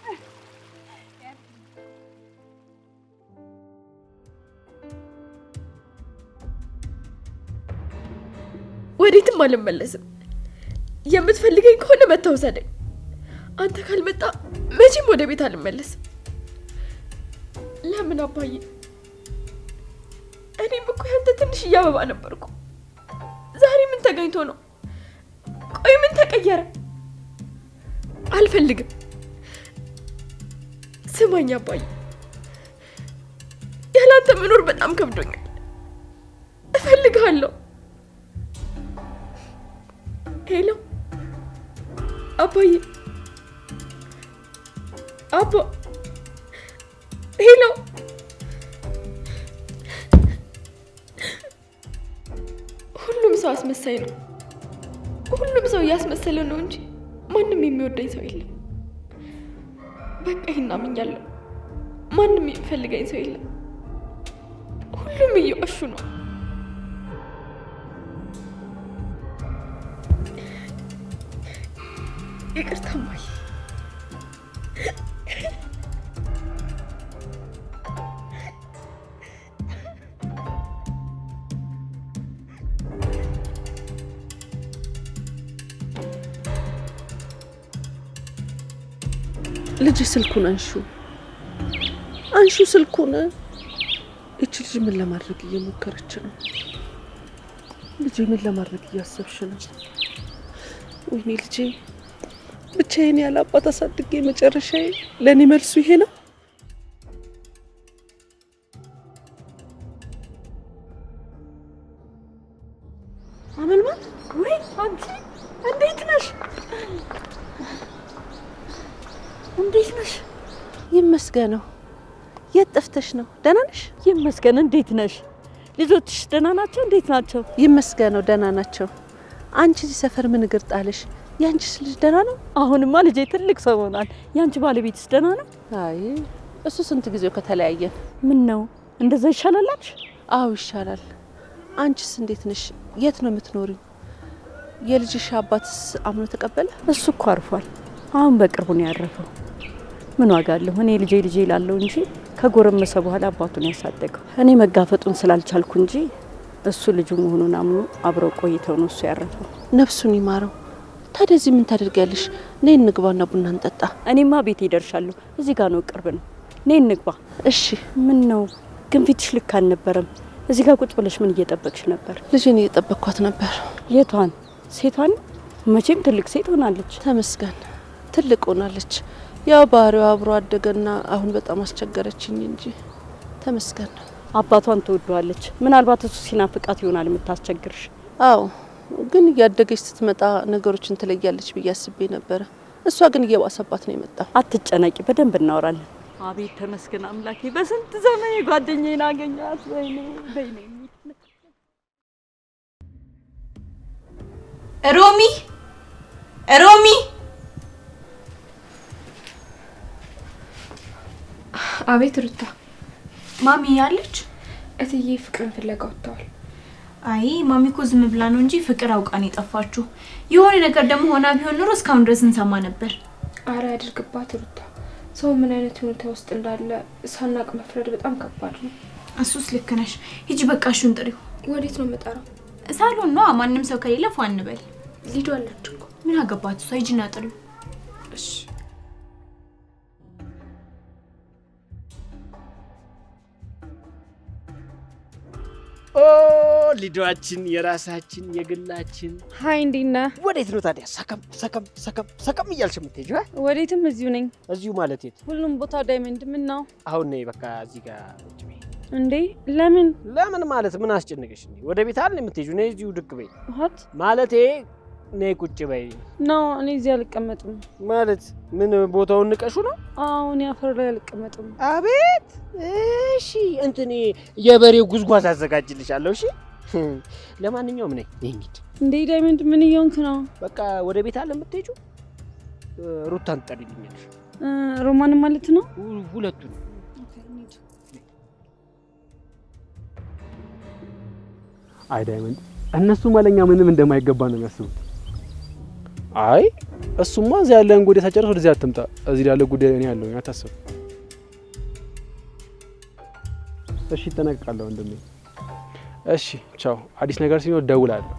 ወዴትም አልመለስም። የምትፈልገኝ ከሆነ መተው ውሰደኝ። አንተ ካልመጣ መቼም ወደ ቤት አልመለስም። ለምን አባዬ? እኔም እኮ ያንተ ትንሽዬ አበባ ነበርኩ። ዛሬ ምን ተገኝቶ ነው? ቆይ ምን ተቀየረ? አልፈልግም። ስማኝ አባዬ፣ ያላንተ መኖር በጣም ከብዶኛል። እፈልግሃለሁ። ሄሎ አባዬ፣ አባ፣ ሄሎ። ሁሉም ሰው አስመሳይ ነው። ሁሉም ሰው እያስመሰለ ነው እንጂ ማንም የሚወደኝ ሰው የለም። በቃ ይሄን አምኛለሁ። ማንም የሚፈልገኝ ሰው የለም። ሁሉም እየዋሹ ነው። ይቅርታ ማይ። ልጅ ስልኩን አንሹ ስልኩን። እቺ ልጅ ምን ለማድረግ እየሞከረች ነው? ልጅ ምን ለማድረግ እያሰብሽ ነው? ወይኔ ልጄ፣ ብቻዬን ያለ አባት አሳድጌ መጨረሻዬ ለኔ መልሱ ይሄ ነው? አመልማል፣ ወይ አንቺ እንዴት ነሽ? እንዴት ነሽ? ይመስገነው። የት ጠፍተሽ ነው? ደህና ነሽ? ይመስገን። እንዴት ነሽ? ልጆችሽ ደህና ናቸው? እንዴት ናቸው? ይመስገነው ደህና ናቸው። አንቺ እዚህ ሰፈር ምን እግር ጣለሽ? ያንቺስ ልጅ ደህና ነው? አሁንማ ልጄ ትልቅ ሰው ሆኗል። ያንቺ ባለቤትስ ደህና ነው? አይ እሱ ስንት ጊዜው ከተለያየን። ምን ነው እንደዛ ይሻላልሽ? አዎ ይሻላል። አንቺስ እንዴት ነሽ? የት ነው የምትኖሪው? የልጅሽ አባትስ አምኖ ተቀበለ? እሱ እኮ አርፏል። አሁን በቅርቡ ነው ያረፈው። ምን ዋጋ አለው? እኔ ልጄ ላለው እንጂ ከጎረመሰ በኋላ አባቱን ያሳደገው። እኔ መጋፈጡን ስላልቻልኩ እንጂ እሱ ልጁ መሆኑን አምኖ አብረው ቆይተው ነው እሱ ያረፈው። ነፍሱን ይማረው። ታዲያ እዚህ ምን ታደርጊያለሽ? ነይ እንግባና ቡና እንጠጣ። እኔማ ቤቴ እደርሻለሁ። እዚህ ጋር ነው፣ ቅርብ ነው። ነይ እንግባ። እሺ። ምን ነው ግን ፊትሽ ልክ አልነበረም። እዚህ ጋር ቁጭ ብለሽ ምን እየጠበቅሽ ነበር? ልጄን እየጠበቅኳት ነበር። የቷን? ሴቷን? መቼም ትልቅ ሴት ሆናለች። ተመስገን ትልቅ ሆናለች። ያው ባህሪዋ አብሮ አደገና አሁን በጣም አስቸገረችኝ እንጂ ተመስገን። አባቷን ትወደዋለች። ምናልባት እሱ ሲናፍቃት ይሆናል የምታስቸግርሽ። አዎ ግን እያደገች ስትመጣ ነገሮችን ትለያለች ብዬ አስቤ ነበረ። እሷ ግን እየባሰባት ነው የመጣው። አትጨነቂ፣ በደንብ እናወራለን። አቤት ተመስገን አምላኬ፣ በስንት ዘመን ጓደኛዬን አገኘኋት። ወይኔ ወይኔ። ሮሚ ሮሚ። አቤት ሩታ። ማሚ ያለች? እትዬ ፍቅርን ፍለጋ ወጥተዋል። አይ ማሚ እኮ ዝም ብላ ነው እንጂ ፍቅር አውቃን የጠፋችሁ። የሆነ ነገር ደግሞ ሆና ቢሆን ኖሮ እስካሁን ድረስ እንሰማ ነበር። አረ ያድርግባት ሩታ። ሰው ምን አይነት ሁኔታ ውስጥ እንዳለ ሳናቅ መፍረድ በጣም ከባድ ነው። እሱስ ልክ ነሽ። ሂጂ በቃ እሹን ጥሪው። ወዴት ነው የምጠራው? ሳሎን ነው። ማንም ሰው ከሌለ ፏ እንበል። ሊዱ አለች እኮ። ምን አገባት እሷ? ሂጂና ጥሪው። እሺ ኦ ሊዷችን የራሳችን የግላችን። ሀይ እንዴት ነህ? ወዴት ነው ታዲያ ሰከም እያልሽ የምትሄጂው? ወዴትም እዚሁ ነኝ። እዚሁ ማለት የት? ሁሉም ቦታ ዳይመንድ። ምን ነው አሁን ነይ በቃ እዚህ ጋር ቁጭ በይ። እንዴ ለምን ማለት ምን አስጨነቀሽ እንዴ? ወደ ቤት አይደል የምትሄጂው? ነይ እዚሁ ድቅ በይ። ሀት ማለቴ ነይ ቁጭ በይ ነው። እኔ እዚህ አልቀመጥም። ማለት ምን ቦታውን ንቀሹ ነው? አሁን ያፈር ላይ አልቀመጥም። አቤት እሺ፣ እንትን የበሬ ጉዝጓዝ አዘጋጅልሻለሁ። እሺ ለማንኛውም ነይ እንግዲህ። እንዴ ዳይመንድ ምን እየሆንክ ነው? በቃ ወደ ቤት አለ የምትሄጂው? ሩታን ትጠሪልኛለሽ። ሮማን ማለት ነው? ሁለቱን። አይ ዳይመንድ፣ እነሱ ማለኛ ምንም እንደማይገባ ነው የሚያስቡት። አይ እሱማ እዚህ ያለን ጉዳይ ሳጨርስ ወደዚህ አትምጣ። እዚህ ያለ ጉዳይ እኔ ያለሁኝ፣ አታስብ። እሺ እጠነቀቃለሁ ወንድሜ። እሺ ቻው። አዲስ ነገር ሲኖር እደውላለሁ።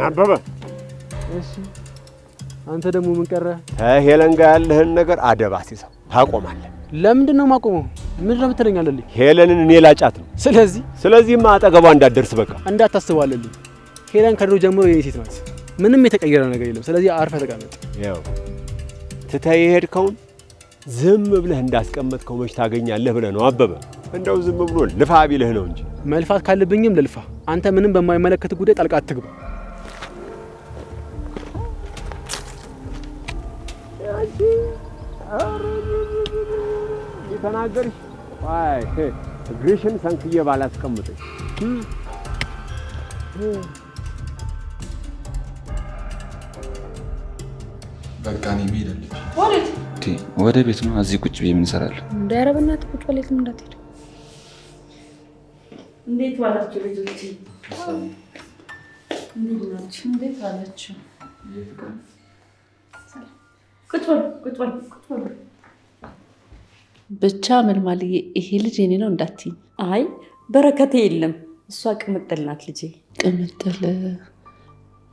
አበበ። እሺ አንተ ደግሞ ምን ቀረ? ከሄለን ጋር ያለህን ነገር አደብ አስይዘው ታቆማለህ። ለምንድን ነው የማቆመው? ምንድን ነው የምትለኛለልኝ? ሄለንን እኔ ላጫት ነው። ስለዚህማ አጠገቧ እንዳትደርስ በቃ እንዳታስባለልኝ። ሄለን ከድሮ ጀምሮ የኔ ሴት ናት። ምንም የተቀየረ ነገር የለም። ስለዚህ አርፈህ ተቀመጥ። ያው ትተህ የሄድከውን ዝም ብለህ እንዳስቀመጥከው መች ታገኛለህ ብለህ ነው አበበ። እንደው ዝም ብሎ ልፋ ቢልህ ነው እንጂ። መልፋት ካለብኝም ልልፋ። አንተ ምንም በማይመለከት ጉዳይ ጣልቃ አትግባ። ተናገርሽ። አይ እግርሽን ሰንክዬ ባላስቀምጥሽ። በቃ እኔ መሄድ አለብኝ። ወዴት? ወደ ቤት ነው። እዚህ ቁጭ ብዬ ምን እሰራለሁ? እንደ ኧረ በእናትህ ቁጭ በል፣ የትም እንዳትሄድ። እንዴት ዋላችሁ ልጆቼ? እንዴት ናችሁ? እንዴት ዋላችሁ? ቁጭ በል። ብቻ መልማልዬ፣ ይሄ ልጅ የኔ ነው እንዳትይኝ። አይ በረከቴ የለም፣ እሷ ቅምጥል ናት ልጄ። ቅምጥል?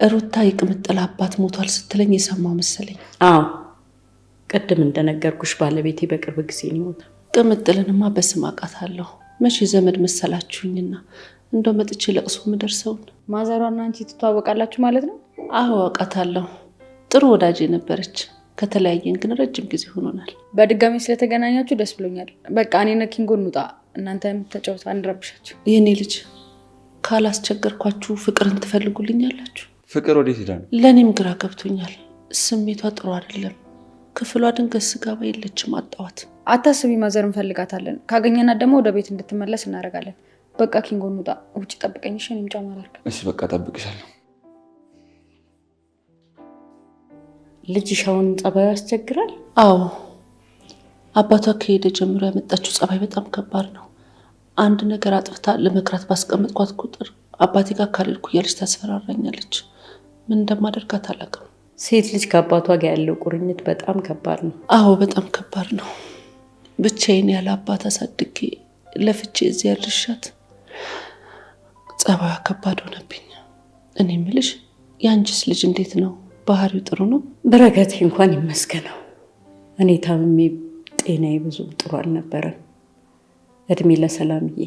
ሩታ የቅምጥል አባት ሞቷል ስትለኝ የሰማው መሰለኝ። አዎ ቅድም እንደነገርኩሽ ባለቤቴ በቅርብ ጊዜ ነው የሞተው። ቅምጥልንማ በስም አውቃታለሁ። መቼ ዘመድ መሰላችሁኝና እንደው መጥቼ ለቅሶ የምደርሰውን። ማዘሯና አንቺ ትተዋወቃላችሁ ማለት ነው? አዎ አውቃታለሁ። ጥሩ ወዳጅ ነበረች። ከተለያየን ግን ረጅም ጊዜ ሆኖናል። በድጋሚ ስለተገናኛችሁ ደስ ብሎኛል። በቃ እኔና ኪንጎ እንውጣ፣ እናንተም ተጫወቱ፣ አንረብሻችሁ። የኔ ልጅ ካላስቸገርኳችሁ ፍቅርን ትፈልጉልኛላችሁ? ፍቅር ወዴት ሄዳ ነው? ለእኔም ግራ ገብቶኛል። ስሜቷ ጥሩ አይደለም። ክፍሏ ድንገት ስጋባ የለችም፣ አጣዋት። አታስቢ፣ ማዘር እንፈልጋታለን። ካገኘናት ደግሞ ወደ ቤት እንድትመለስ እናደርጋለን። በቃ ኪንጎ እንውጣ፣ ውጭ ጠብቀኝ። እሺ እኔም ጫማ ላድርግ። እሺ በቃ ጠብቅሻለሁ። ልጅሽ አሁን ጸባዩ ያስቸግራል? አዎ አባቷ ከሄደ ጀምሮ ያመጣችው ጸባይ በጣም ከባድ ነው። አንድ ነገር አጥፍታ ለመክራት ባስቀመጥኳት ቁጥር አባቴ ጋር ካልሄድኩ እያለች ታስፈራራኛለች። ምን እንደማደርጋት አላውቅም። ሴት ልጅ ከአባቷ ጋር ያለው ቁርኝት በጣም ከባድ ነው። አዎ በጣም ከባድ ነው። ብቻዬን ያለ አባት አሳድጌ ለፍቼ እዚህ ያልሻት ጸባዩ ከባድ ሆነብኝ። እኔ የምልሽ የአንቺስ ልጅ እንዴት ነው? ባህሪው ጥሩ ነው? በረከቴ እንኳን ይመስገነው። እኔ ታምሜ ጤናዬ ብዙ ጥሩ አልነበረም። እድሜ ለሰላምዬ።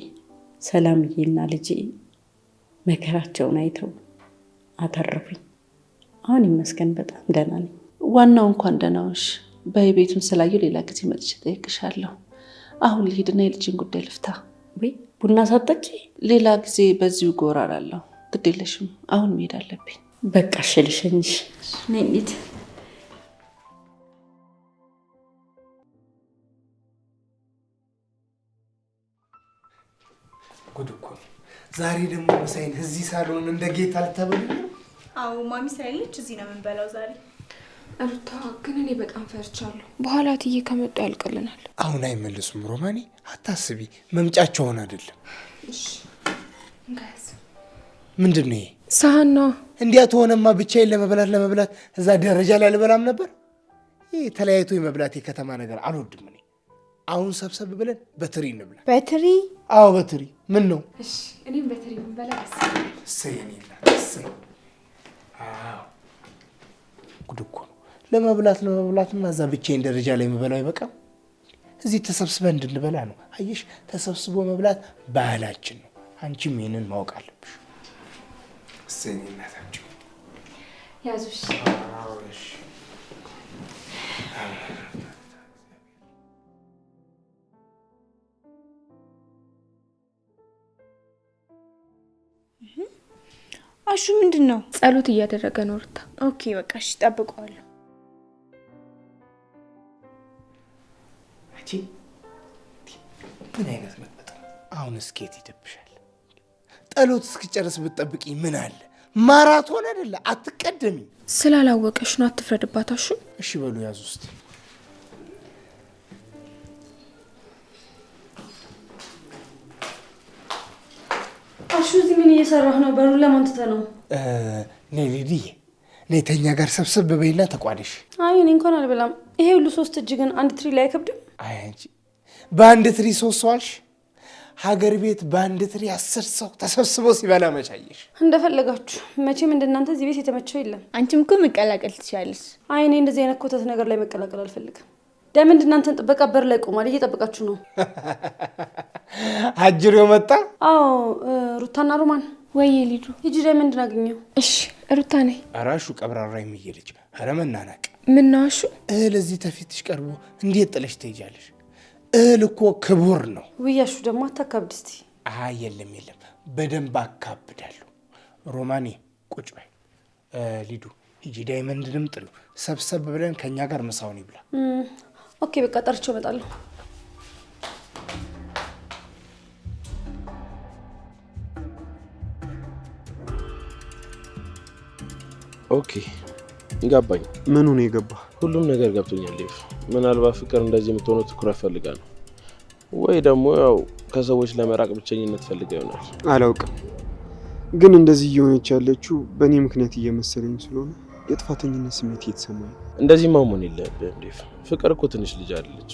ሰላምዬና ልጄ መከራቸውን አይተው አተረፉኝ። አሁን ይመስገን በጣም ደህና ነኝ። ዋናው እንኳን ደህና ነሽ። በቤቱን ስላየው ሌላ ጊዜ መጥቼ እጠይቅሻለሁ። አሁን ልሂድና የልጅን ጉዳይ ልፍታ። ወይ ቡና ሳጠጪ? ሌላ ጊዜ በዚሁ ጎራ እላለሁ። ግድ የለሽም፣ አሁን መሄድ አለብኝ። በቃ ልሸኝሽ። ነኝት ጉድ እኮ ነው። ዛሬ ደግሞ ምሳዬን እዚህ ሳሎን እንደ ጌታ ልታበሉ? አዎ ማሚ ሳይልች እዚህ ነው የምንበላው ዛሬ። ሩታ ግን እኔ በጣም ፈርቻለሁ። በኋላ እትዬ ከመጡ ያልቅልናል። አሁን አይመልሱም ሮማኔ፣ አታስቢ። መምጫቸውን አይደለም። እሺ እንጋዝ። ምንድን ነው ይሄ? ሳህን ነው እንዲያ ተሆነማ ብቻዬን ለመብላት እዛ ደረጃ ላይ አልበላም ነበር። ይህ ተለያይቶ የመብላት የከተማ ነገር አልወድም እኔ። አሁን ሰብሰብ ብለን በትሪ እንብላ። በትሪ? አዎ በትሪ። ምን ነው? እሺ እኔም በትሪ ብንበላ ደስ ይላል። እሰይ እኔ እሰይ። አዎ ጉድ እኮ ነው። ለመብላትና እዛ ብቻዬን ደረጃ ላይ የምበላው አይበቃም። እዚህ ተሰብስበን እንድንበላ ነው። አየሽ፣ ተሰብስቦ መብላት ባህላችን ነው። አንቺም ይሄንን ማወቅ አለብሽ። እሰይ እኔ እናታችሁ ያዙሽ። አዎ እሺ። አሹ ምንድን ነው? ጸሎት እያደረገ ነው ሩታ። ኦኬ በቃ እሺ፣ ጠብቀዋለሁ። አንቺ ምን አይነት መጥመጥ! አሁን እስኬት ይደብሻል። ጸሎት እስክጨርስ ብትጠብቂ ምን አለ? ማራቶን አይደለ? አትቀደሚ። ስላላወቀሽ ነው፣ አትፍረድባት አሹ። እሺ በሉ ያዙ እስቲ። አሹ እዚህ ምን እየሰራህ ነው? በሩን ለማን ትተህ ነው? ነይ ሊዲዬ፣ ነይ ተኛ ጋር ሰብሰብ በይና ተቋደሽ። አይ እኔ እንኳን አልበላም። ይሄ ሁሉ 3 እጅ ግን አንድ ትሪ ላይ አይከብድም? አይ አንቺ በአንድ ትሪ 3 ሰው አልሽ? ሀገር ቤት በአንድ ትሪ 10 ሰው ተሰብስቦ ሲበላ መቻየሽ። እንደፈለጋችሁ። መቼም እንደናንተ እዚህ ቤት የተመቸው የለም። አንቺም እኮ መቀላቀል ትችያለሽ። አይ እኔ እንደዚህ አይነት ኮተት ነገር ላይ መቀላቀል አልፈልግም። ዳይመንድ እናንተን ጥበቃ በር ላይ ቆሟል፣ እየጠበቃችሁ ነው። አጅሬው መጣ። አዎ ሩታና ሮማን። ወይ ሊዱ ሂጂ ዳይመንድን አግኘው። እሺ ሩታ ነይ። አራሹ ቀብራራ የሚየልጅ ኧረ መናናቅ። ምን ነው አሹ? እህል እዚህ ተፊትሽ ቀርቦ እንዴት ጥለሽ ትሄጃለሽ? እህል እኮ ክቡር ነው። ውያሹ ደግሞ አታካብድ እስቲ። አይ የለም በደንብ አካብዳለሁ። ሮማኔ ቁጭ በይ። ሊዱ ሂጂ ዳይመንድንም ጥሉ። ሰብሰብ ብለን ከኛ ጋር ምሳውን ይብላ። ኦኬ በቃ ጠርቼው እመጣለሁ። ኦኬ ገባኝ። ምኑ ነው የገባ? ሁሉም ነገር ገብቶኛል ዴቭ። ምናልባት ፍቅር እንደዚህ የምትሆነው ትኩረት ፈልጋ ነው ወይ ደግሞ ያው ከሰዎች ለመራቅ ብቸኝነት ፈልጋ ይሆናል። አላውቅም፣ ግን እንደዚህ እየሆነች ያለችው በእኔ ምክንያት እየመሰለኝ ስለሆነ የጥፋተኝነት ስሜት እየተሰማኝ። እንደዚህ መሆን የለብህም ዴቭ። ፍቅር እኮ ትንሽ ልጅ አይደለች።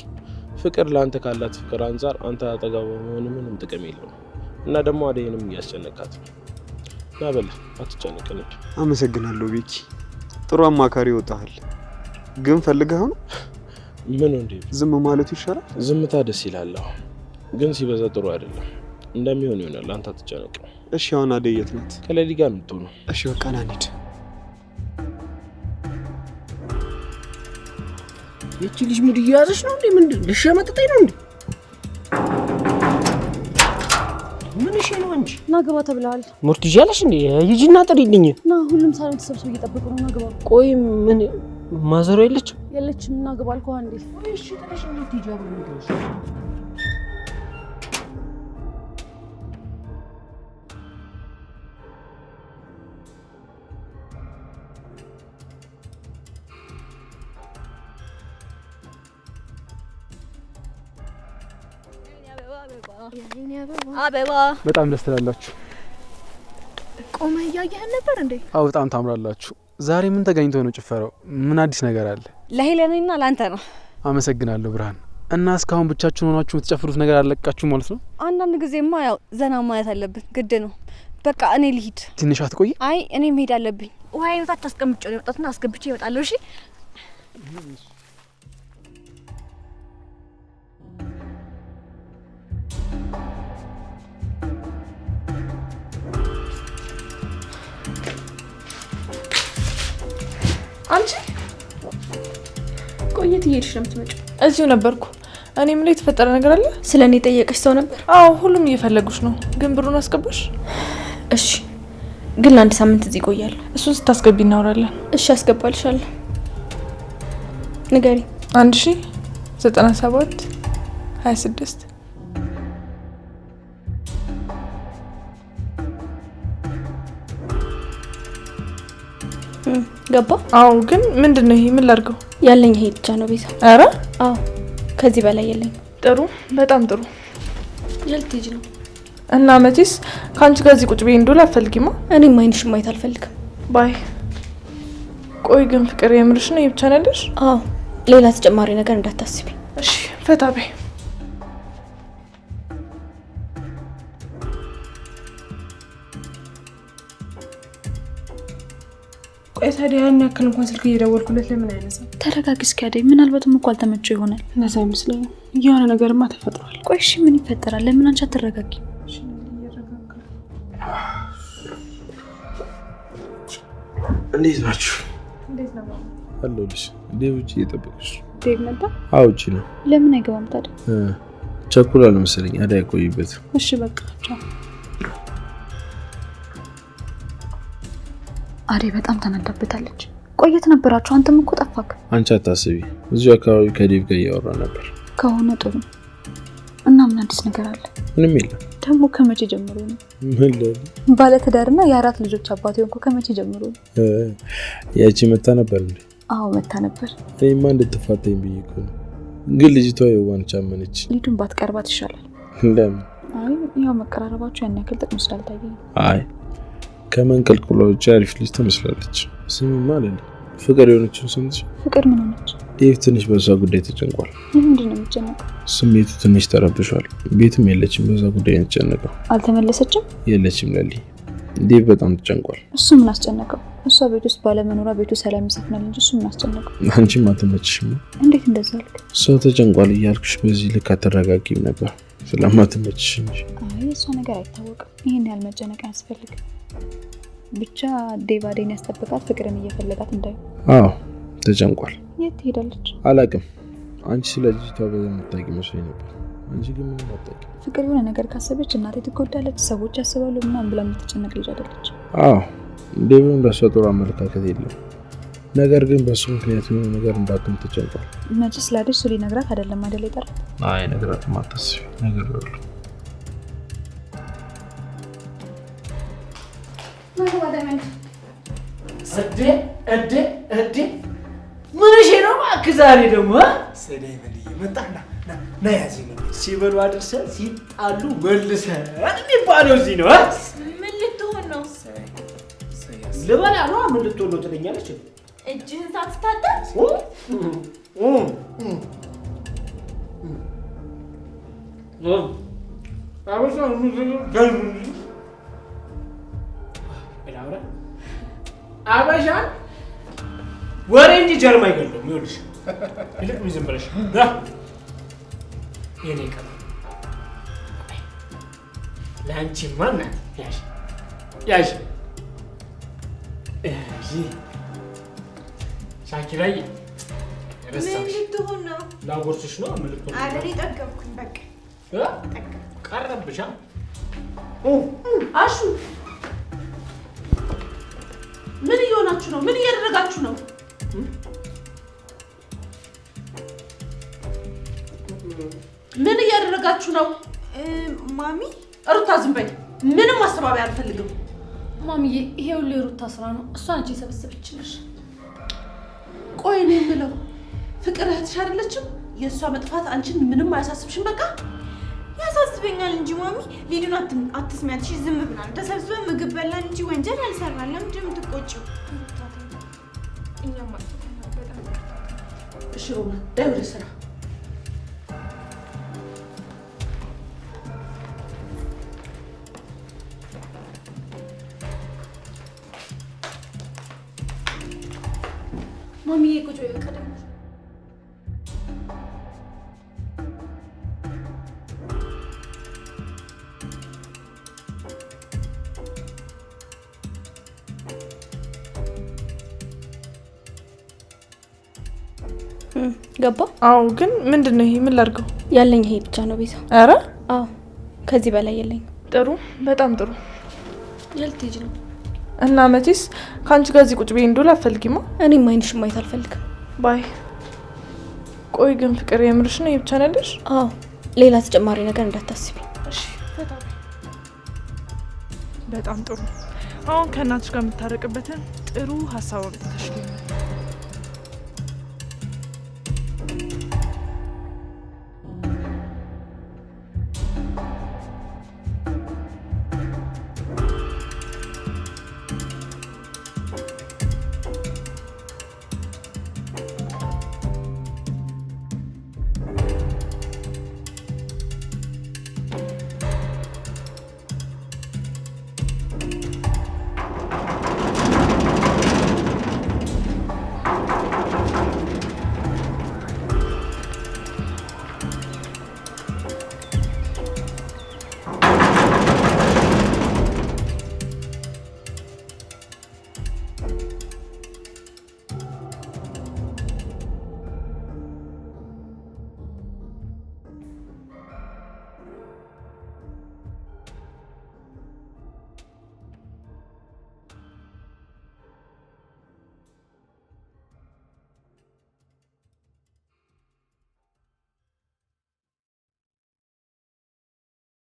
ፍቅር ለአንተ ካላት ፍቅር አንጻር አንተ አጠገቧ መሆን ምንም ጥቅም የለውም። እና ደግሞ አደይንም እያስጨነቃት ነው። ና በል አትጨነቅ። አመሰግናለሁ ቤኪ፣ ጥሩ አማካሪ ይወጣሃል። ግን ፈልገህ ነው? ምን እንዴ? ዝም ማለቱ ይሻላል። ዝምታ ደስ ይላል፣ ግን ሲበዛ ጥሩ አይደለም። እንደሚሆን ይሆናል፣ አንተ አትጨነቅ። እሺ አሁን አደይ የት ናት? ከሌሊ ጋር ነው የምትሆነው። እሺ በቃ ና እንሂድ። ይቺ ልጅ ሙድ እየያዘች ነው እንዴ? ምንድን ልሸመጥጠኝ ነው እንዴ? ምን እሺ ነው እንጂ ና ግባ ተብለሃል። ሙርት ይዣለሽ እንዴ? ሂጂና ጥሪልኝ። ና ሁሉም ሳሎን ተሰብስበው እየጠበቁ ነው። ና ግባ። ቆይ ምን ማዘሯ የለችም? የለችም። ና ግባ አልኩህ አንዴ። እሺ ተነሽ ሙርት ይጃብ ነው እንዴ? አበባ በጣም ደስ ትላላችሁ። ቆመ እያየህን ነበር እንዴ? አዎ በጣም ታምራላችሁ። ዛሬ ምን ተገኝቶ ነው ጭፈራው? ምን አዲስ ነገር አለ? ለሄለኔና ላንተ ነው። አመሰግናለሁ ብርሃን። እና እስካሁን ብቻችሁን ሆናችሁ የምትጨፍሩት ነገር አለቃችሁ ማለት ነው? አንዳንድ ጊዜማ ያው ዘና ማለት አለብን፣ ግድ ነው። በቃ እኔ ልሂድ። ትንሽ አትቆይ? አይ እኔ መሄድ አለብኝ። ውሃ አይነታች አስቀምጬው ነው የመጣሁትና አስገብቼ እመጣለሁ። እሺ አንቺ ቆየት እየሄድሽ ነው የምትመጪው? እዚሁ ነበርኩ። እኔ ምን የተፈጠረ ነገር አለ? ስለ እኔ ጠየቀሽ ሰው ነበር? አዎ ሁሉም እየፈለጉሽ ነው። ግን ብሩን አስገባሽ? እሺ ግን ለአንድ ሳምንት እዚህ እቆያለሁ። እሱን ስታስገቢ እናወራለን። እሺ አስገባልሻለሁ። ንገሪ። 1097 26 ገባ? አዎ ግን ምንድነው ይሄ? ምን ላድርገው? ያለኝ ይሄ ብቻ ነው ቤዛ። አረ አዎ ከዚህ በላይ የለኝ። ጥሩ፣ በጣም ጥሩ። ልትሄጂ ነው? እና መቼስ ከአንቺ ጋር እዚህ ቁጭ ብዬ እንደውል አትፈልጊማ? እኔም አይንሽም ማየት አልፈልግም። ባይ። ቆይ ግን ፍቅር የምርሽ ነው ብቻ ነሽ? አዎ ሌላ ተጨማሪ ነገር እንዳታስቢ እሺ። ፈታ በይ። ቆይ ታዲያ ያን ያክል እንኳን ስልክ እየደወልኩለት ለምን አይነሳም? ተረጋጊ እስኪ አደይ። ምናልባትም እኮ አልተመቸው ይሆናል። እንደዛ አይመስለኝም። የሆነ ነገርማ ተፈጥሯል። ቆይ እሺ ምን ይፈጠራል? ለምን አንቺ አትረጋጊ? እንዴት ናችሁ? እንዴት ነው? አለሁልሽ። ዴቭ ውጪ እየጠበቀሽ። ዴቭ መጣ? አዎ ውጪ ነው። ለምን አይገባም ታዲያ? ቸኩሏል መሰለኝ። አደይ ቆይበት። እሺ በቃ ቻው። አደይ በጣም ተናዳበታለች። ቆየት ነበራችሁ? አንተም እኮ ጠፋክ። አንቺ አታስቢ፣ እዚሁ አካባቢ ከዴቭ ጋር እያወራ ነበር። ከሆነ ጥሩ። እና ምን አዲስ ነገር አለ? ምንም የለም። ደግሞ ከመቼ ጀምሮ ነው? ምን ለለ ባለትዳርና የአራት ልጆች አባት ሆንኩ። ከመቼ ጀምሮ ነው? ያቺ መታ ነበር እንዴ? አዎ መታ ነበር። እኔማ እንድትፋታኝ ብዬ እኮ ነው። ግን ልጅቷ የዋንቻ አመነች። ሊዱን ባትቀርባት ይሻላል። ለምን? አይ ያው መቀራረባችሁ ያን ያክል ጥቅም ስላልታየኝ። አይ ከመንቀልቀሏ ውጭ አሪፍ ልጅ ትመስላለች። ስሚማ ለለ ፍቅር የሆነችው ሰምተሽ? ፍቅር ምን ሆነች? ዴቭ ትንሽ በዛ ጉዳይ ተጨንቋል። ምንድን ነው የሚጨነቀው? ስሜቱ ትንሽ ተረብሿል። ቤትም የለችም፣ በዛ ጉዳይ ነው የተጨነቀው። አልተመለሰችም? የለችም ለሊ። ዴቭ በጣም ተጨንቋል። እሱ ምን አስጨነቀው? እሷ ቤት ውስጥ ባለመኖሯ ቤቱ ሰላም ይሰፍናል እንጂ እሱ ምን አስጨነቀው? አንቺም አትመችሽም። እንዴት እንደዛ አልክ? ሰው ተጨንቋል እያልኩሽ በዚህ ልክ አትረጋጊም ነበር። ስለማትመችሽ እንጂ። አይ እሷ ነገር አይታወቅም። ይሄን ያህል መጨነቅ አያስፈልግም። ብቻ ዴቭ አደይን ያስጠብቃት፣ ፍቅርን እየፈለጋት እንዳይሆን። አዎ ተጨንቋል። የት ትሄዳለች? አላውቅም። አንቺ ስለ ልጅቷ በደንብ የምታውቂ መስሎኝ ነበር። አንቺ ግን ምንም አታውቂም። ፍቅር የሆነ ነገር ካሰበች እናቴ ትጎዳለች፣ ሰዎች ያስባሉ ምናምን ብላ የምትጨነቅ ልጅ አይደለች። አዎ ዴቭም ለእሷ ጥሩ አመለካከት የለም። ነገር ግን በእሱ ምክንያት የሆነ ነገር እንዳትሆን ተጨንቋል። መቼስ ለአደይ እሱ ሊነግራት አይደለም አይደል የጠራት? አይ ነግራትም አታስቢ። ነገር ይኸውልህ ምንሽ ነው እባክህ ዛሬ ደግሞ ሰደይ በልዬ መጣና ና ያዚ ነው ሲበሉ አድርሰን ሲጣሉ መልሰን የሚባለው እዚህ ነው። ምን ልትሆን ነው? ልበላ ነው። ምን ልትሆን ነው ትለኛለች? እጅህን ሳትታጠብ አበሻን ወሬ እንጂ ጀርማ አይገለውም። ይኸውልሽ ይልቅ ምን ዝም ብለሽ የኔ ቀን ለአንቺማ እናት ያዥ ያዥ ሻኪራዬ ምን ልትሆን ነው? ላጎርስሽ ነው። ምን ልትሆን ነው? አይደል ጠገብኩኝ። በቃ ቀረብሻ። አሹ ምን እየሆናችሁ ነው? ምን እያደረጋችሁ ነው? ምን እያደረጋችሁ ነው? ማሚ ሩታ ዝም በይ። ምንም ማስተባበያ አልፈልግም። ማሚዬ ይሄ ሁሉ የሩታ ስራ ነው። እሷ አንቺ የሰበሰበችልሽ። ቆይ እኔ የምለው ፍቅር እህትሽ አይደለችም? የእሷ መጥፋት አንቺን ምንም አያሳስብሽም? በቃ ያሳስበኛል እንጂ ማሚ። ሊዱን አትስሚያት እሺ? ዝም ብላን ተሰብስበን ምግብ በላን እንጂ ወንጀል አልሰራን። ለምንድን ነው የምትቆጪው? እኛማ እሺ ሮማ ዳይ ወደ ስራ። ማሚዬ ቁጭ በይ በቃ ደግሞ ገባ? አዎ ግን ምንድነው ይሄ? ምን ላድርገው? ያለኝ ይሄ ብቻ ነው ቤዛ። አረ አዎ ከዚህ በላይ የለኝ። ጥሩ፣ በጣም ጥሩ። የልትሄጂ ነው? እና መቼስ ከአንቺ ጋር እዚህ ቁጭ ብዬ እንደውል አትፈልጊማ? እኔም አይንሽም ማየት አልፈልግም። ባይ። ቆይ ግን ፍቅር የምርሽ ነው ብቻ ነሽ? አዎ ሌላ ተጨማሪ ነገር እንዳታስቢ እሺ? በጣም ጥሩ። አሁን ከእናትሽ ጋር የምታረቅበትን ጥሩ ሀሳብ አምጥተሽልኝ